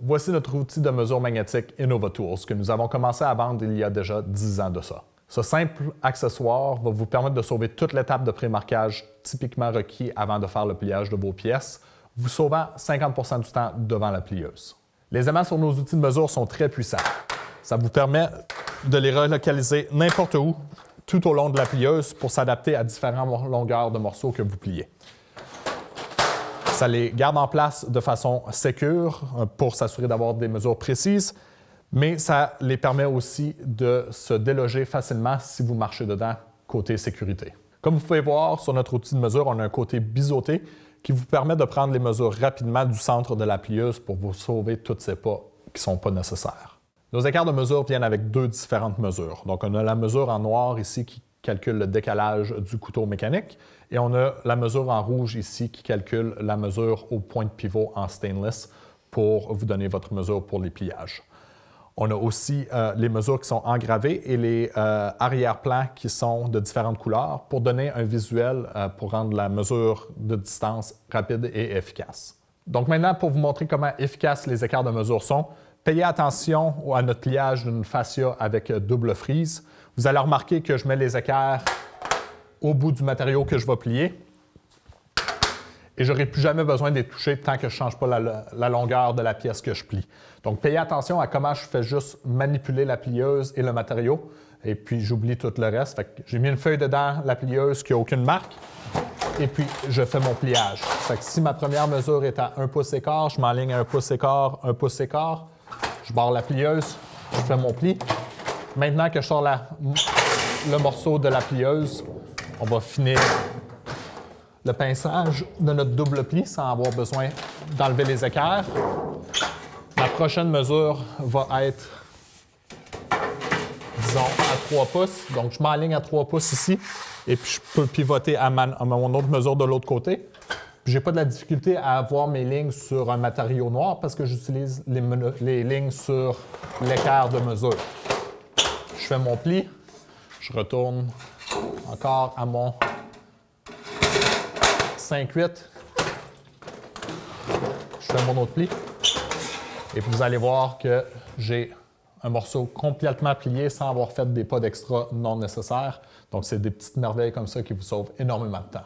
voici notre outil de mesure magnétique InnovaTools que nous avons commencé à vendre il y a déjà 10 ans de ça. Ce simple accessoire va vous permettre de sauver toute l'étape de pré-marquage typiquement requis avant de faire le pliage de vos pièces, vous sauvant 50% du temps devant la plieuse. Les aimants sur nos outils de mesure sont très puissants. Ça vous permet de les relocaliser n'importe où tout au long de la plieuse pour s'adapter à différentes longueurs de morceaux que vous pliez. Ça les garde en place de façon sécure pour s'assurer d'avoir des mesures précises, mais ça les permet aussi de se déloger facilement si vous marchez dedans côté sécurité. Comme vous pouvez voir, sur notre outil de mesure, on a un côté biseauté qui vous permet de prendre les mesures rapidement du centre de la plieuse pour vous sauver tous ces pas qui ne sont pas nécessaires. Nos écarts de mesure viennent avec deux différentes mesures. Donc, on a la mesure en noir ici qui calcule le décalage du couteau mécanique et on a la mesure en rouge ici qui calcule la mesure au point de pivot en stainless pour vous donner votre mesure pour les pliages. On a aussi les mesures qui sont engravées et les arrière-plans qui sont de différentes couleurs pour donner un visuel pour rendre la mesure de distance rapide et efficace. Donc maintenant, pour vous montrer comment efficaces les écarts de mesure sont, payez attention à notre pliage d'une fascia avec double frise. Vous allez remarquer que je mets les équerres au bout du matériau que je vais plier et je n'aurai plus jamais besoin de les toucher tant que je ne change pas la longueur de la pièce que je plie. Donc, payez attention à comment je fais juste manipuler la plieuse et le matériau et puis j'oublie tout le reste. J'ai mis une feuille dedans la plieuse qui n'a aucune marque et puis je fais mon pliage. Fait que si ma première mesure est à 1 pouce écart, je m'enligne à 1 pouce écart, 1 pouce écart. Je barre la plieuse, je fais mon pli. Maintenant que je sors le morceau de la plieuse, on va finir le pinçage de notre double pli sans avoir besoin d'enlever les équerres. Ma prochaine mesure va être, disons, à 3 pouces. Donc, je m'enligne à 3 pouces ici et puis je peux pivoter à mon autre mesure de l'autre côté. Je n'ai pas de la difficulté à avoir mes lignes sur un matériau noir parce que j'utilise les lignes sur l'équerre de mesure. Je fais mon pli, je retourne encore à mon 5-8. Je fais mon autre pli. Et puis vous allez voir que j'ai un morceau complètement plié sans avoir fait des pas d'extra non nécessaires. Donc c'est des petites merveilles comme ça qui vous sauvent énormément de temps.